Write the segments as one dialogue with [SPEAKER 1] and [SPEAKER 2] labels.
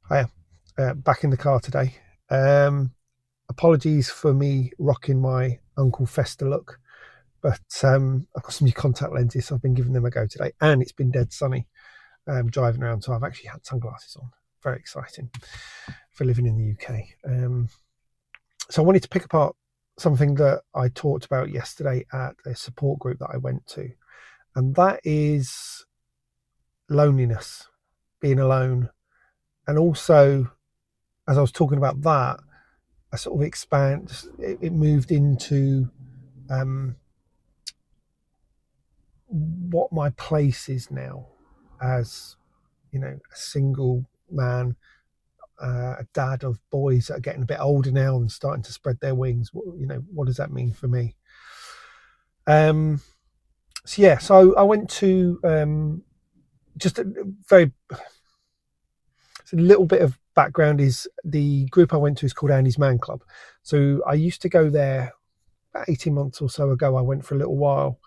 [SPEAKER 1] Hiya. Back in the car today. Apologies for me rocking my Uncle Fester look, but I've got some new contact lenses, so I've been giving them a go today, and it's been dead sunny driving around, so I've actually had sunglasses on. Very exciting for living in the UK. So I wanted to pick apart something that I talked about yesterday at a support group that I went to, and that is loneliness, being alone, and also as I was talking about that, I sort of it moved into um, what my place is now as, a single man, a dad of boys that are getting a bit older now and starting to spread their wings. What does that mean for me? So I went to just a very, a little bit of background is the group I went to is called Andy's Man Club. So I used to go there about 18 months or so ago. I went for a little while,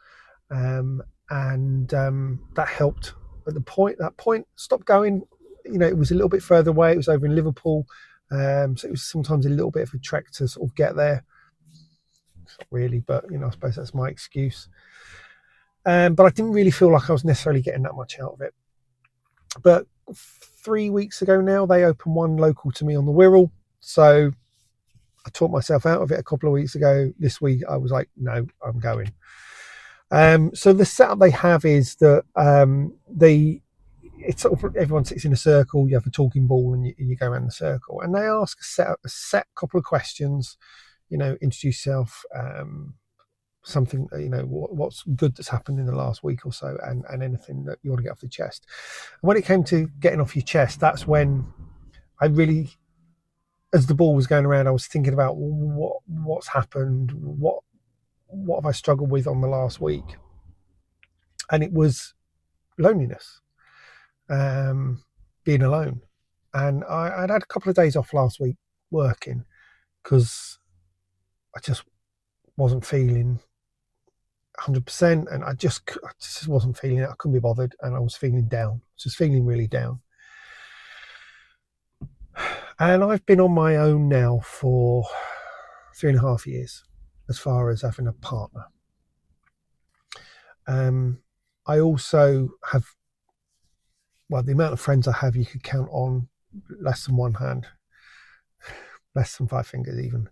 [SPEAKER 1] and that helped. At that point, stopped going. It was a little bit further away. It was over in Liverpool, so it was sometimes a little bit of a trek to sort of get there. Not really, but I suppose that's my excuse. But I didn't really feel like I was necessarily getting that much out of it. But 3 weeks ago now, they opened one local to me on the Wirral. So I talked myself out of it a couple of weeks ago. This week, I was like, no, I'm going. So the setup they have is that it's sort of everyone sits in a circle. You have a talking ball and you go around the circle, and they ask a set couple of questions. Introduce yourself, something, what's good that's happened in the last week or so, and anything that you want to get off the chest. And when it came to getting off your chest, that's when I really, as the ball was going around, I was thinking about what's happened, what have I struggled with on the last week, and it was loneliness, being alone. And I'd had a couple of days off last week working because I just wasn't feeling 100%, and I just wasn't feeling it. I couldn't be bothered, and I was feeling down, just feeling really down. And I've been on my own now for 3.5 years, as far as having a partner. I also have, well, the amount of friends I have, you could count on less than one hand, less than 5 fingers even.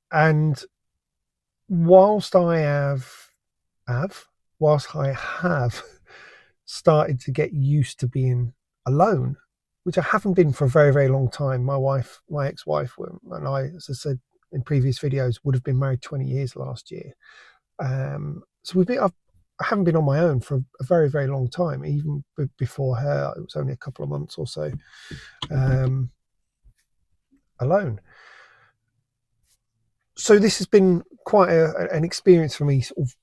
[SPEAKER 1] And whilst I have started to get used to being alone, which I haven't been for a very, very long time. My ex-wife, and I, as I said in previous videos, would have been married 20 years last year. So I haven't been on my own for a very, very long time. Even before her, it was only a couple of months or so alone. So this has been quite an experience for me, sort of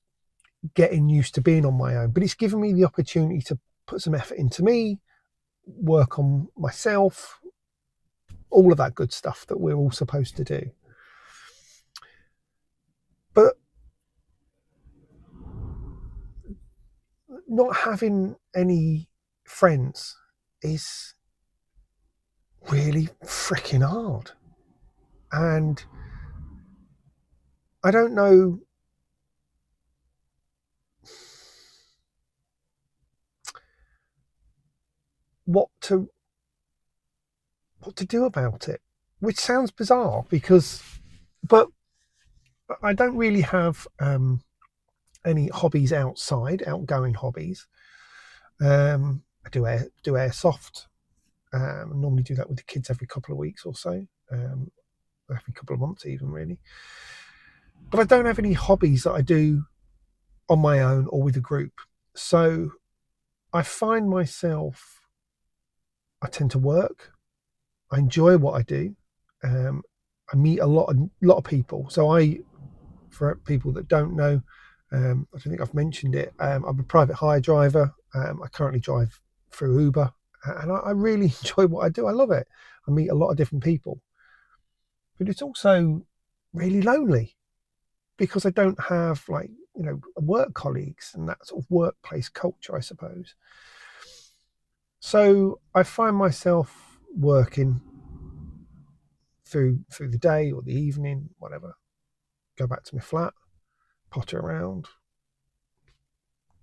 [SPEAKER 1] getting used to being on my own. But it's given me the opportunity to put some effort into me, work on myself, all of that good stuff that we're all supposed to do. But not having any friends is really freaking hard. And I don't know what to do about it, which sounds bizarre but I don't really have any hobbies outgoing hobbies. I do airsoft. I normally do that with the kids every couple of weeks or so, every couple of months even, really. But I don't have any hobbies that I do on my own or with a group. So I find myself, I tend to work. I enjoy what I do. I meet a lot of people. So for people that don't know, I don't think I've mentioned it. I'm a private hire driver. I currently drive through Uber, and I really enjoy what I do. I love it. I meet a lot of different people, but it's also really lonely because I don't have work colleagues and that sort of workplace culture, I suppose. So I find myself working through the day or the evening, whatever. Go back to my flat, potter around,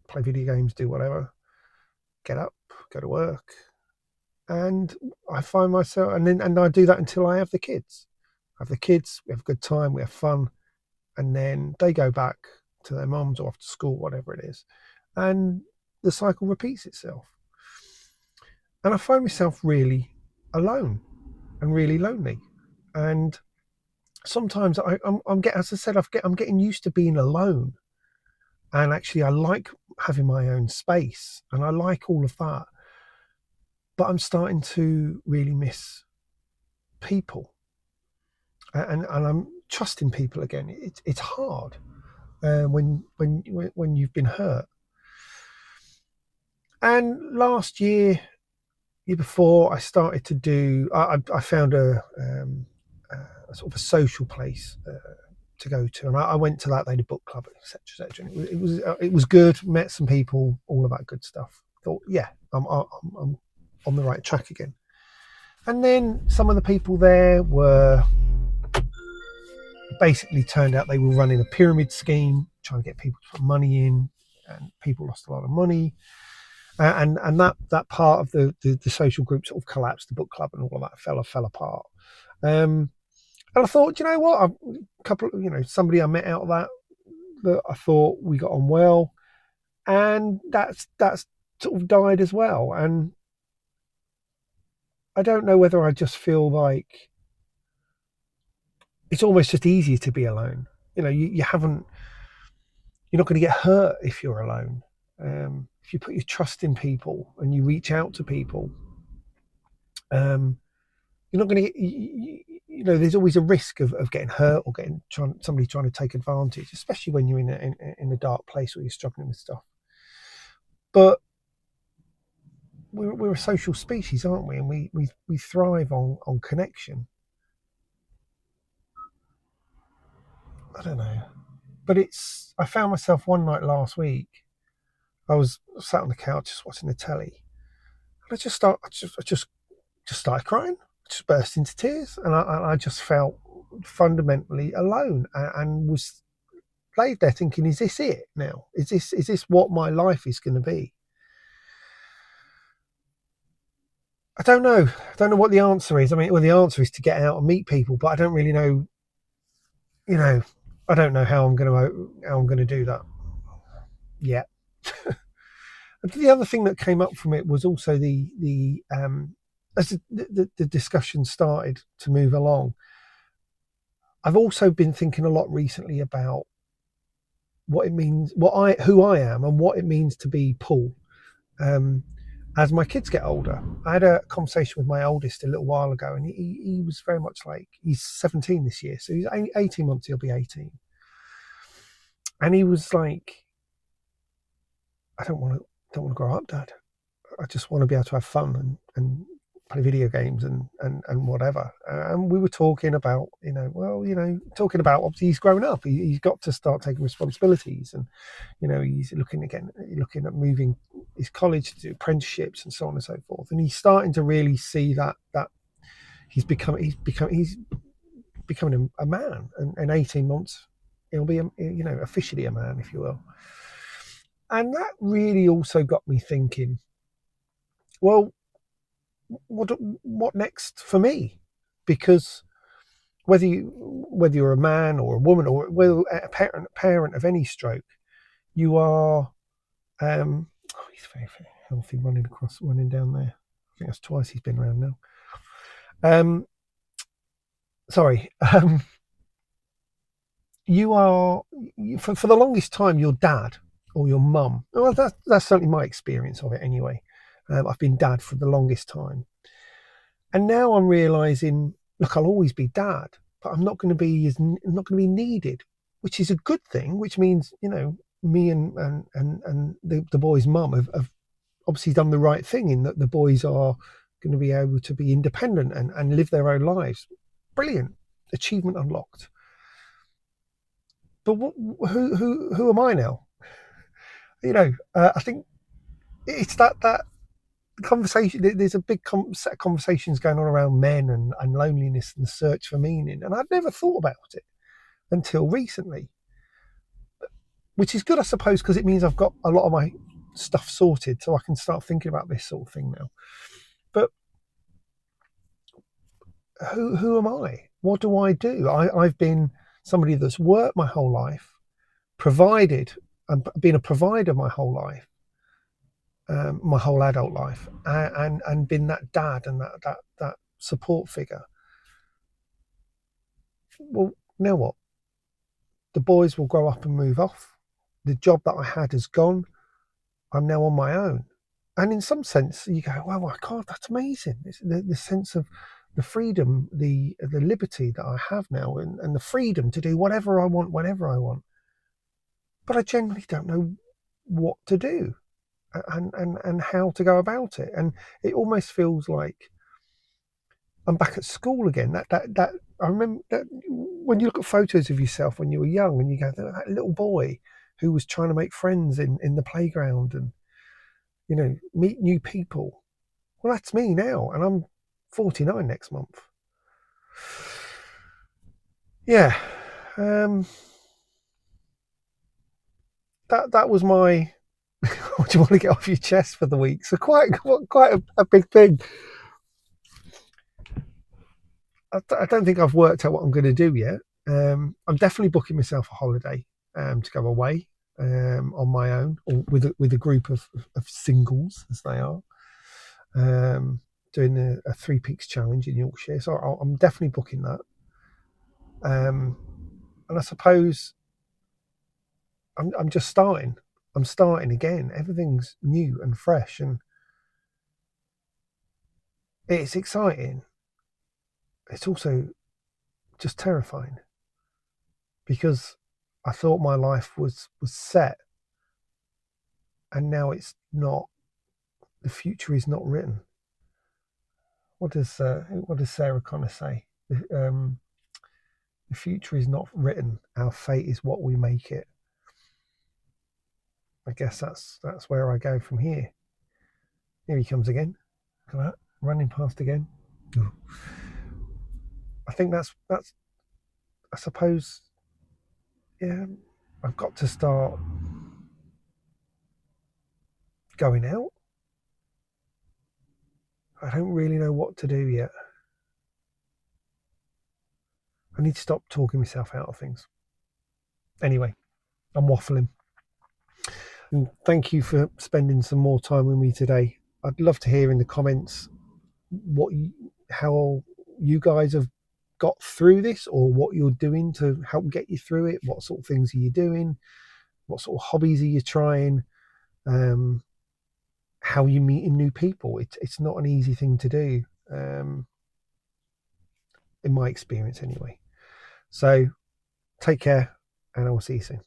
[SPEAKER 1] play video games, do whatever. Get up, go to work, and I find myself, and I do that until I have the kids. I have the kids, we have a good time, we have fun, and then they go back to their mums or off to school, whatever it is, and the cycle repeats itself. And I find myself really alone and really lonely. And sometimes I'm getting, as I said, I'm getting used to being alone. And actually, I like having my own space, and I like all of that. But I'm starting to really miss people, and I'm trusting people again. It's hard when you've been hurt. And last year before, I started to do. I found a sort of a social place to go to, and I went to that. They had a book club, etc., etc. It was good. Met some people, all of that good stuff. Thought, yeah, I'm on the right track again. And then some of the people there were basically turned out they were running a pyramid scheme, trying to get people to put money in, and people lost a lot of money. And that part of the social group sort of collapsed. The book club and all of that fell apart. And I thought, you know what, a couple, somebody I met out of that I thought we got on well, and that's sort of died as well. And I don't know whether I just feel like it's almost just easier to be alone. You haven't, you're not going to get hurt if you're alone. If you put your trust in people and you reach out to people, you're not going to get, there's always a risk of getting hurt or somebody trying to take advantage, especially when you're in a dark place or you're struggling with stuff. But we're a social species, aren't we? And we thrive on connection. I don't know, but I found myself one night last week. I was sat on the couch just watching the telly, and I just started crying. I just burst into tears, and I just felt fundamentally alone, and was laid there thinking, is this it now? Is this what my life is going to be? I don't know. I don't know what the answer is. I mean, well, the answer is to get out and meet people, but I don't really know. I don't know how I'm going to do that yet. The other thing that came up from it was also as the discussion started to move along. I've also been thinking a lot recently about what it means, who I am, and what it means to be Paul. As my kids get older, I had a conversation with my oldest a little while ago, and he was very much like, he's 17 this year, so he's 18 months, he'll be 18. And he was like, I don't want to grow up, Dad. I just want to be able to have fun and play video games and whatever. And we were talking about, talking about obviously he's grown up. He's got to start taking responsibilities, and he's looking at moving his college to do apprenticeships and so on and so forth. And he's starting to really see that he's becoming a man, and in 18 months he'll be officially a man, if you will. And that really also got me thinking, well, what next for me? Because whether you're a man or a woman or a parent of any stroke, you are. He's very, very healthy, running down there. I think that's twice he's been around now. You are, for the longest time, your dad or your mum. Well, that's certainly my experience of it anyway. I've been dad for the longest time. And now I'm realizing, look, I'll always be dad, but I'm not going to be needed, which is a good thing, which means, me and the boy's mum have obviously done the right thing in that the boys are going to be able to be independent and live their own lives. Brilliant. Achievement unlocked. But who am I now? I think it's that conversation. There's a big set of conversations going on around men and loneliness and the search for meaning, and I'd never thought about it until recently, which is good, I suppose, because it means I've got a lot of my stuff sorted, so I can start thinking about this sort of thing now. But who am I? What do I do? I've been somebody that's worked my whole life, provided, and been a provider my whole life, my whole adult life, and been that dad and that support figure. Well, now what? The boys will grow up and move off. The job that I had has gone. I'm now on my own. And in some sense, you go, well, my God, that's amazing. It's the sense of the freedom, the liberty that I have now, and the freedom to do whatever I want, whenever I want. But I generally don't know what to do and how to go about it. And it almost feels like I'm back at school again. That I remember that when you look at photos of yourself when you were young, and you go, that little boy who was trying to make friends in the playground and, you know, meet new people. Well, that's me now, and I'm 49 next month. Yeah, that was my. What do you want to get off your chest for the week? So quite a big thing. I don't think I've worked out what I'm going to do yet. I'm definitely booking myself a holiday to go away on my own, or with a group of singles, as they are, doing a Three Peaks challenge in Yorkshire. So I'm definitely booking that. And I suppose I'm just starting. I'm starting again. Everything's new and fresh, and it's exciting. It's also just terrifying, because I thought my life was set, and now it's not. The future is not written. What does Sarah Connor say? The future is not written. Our fate is what we make it. I guess that's where I go from here. Here he comes again. Look at that, running past again. I think that's. I suppose. Yeah, I've got to start going out. I don't really know what to do yet. I need to stop talking myself out of things. Anyway, I'm waffling. And thank you for spending some more time with me today. I'd love to hear in the comments how you guys have got through this, or what you're doing to help get you through it. What sort of things are you doing? What sort of hobbies are you trying? How are you meeting new people? It's not an easy thing to do, in my experience anyway. So take care, and I will see you soon.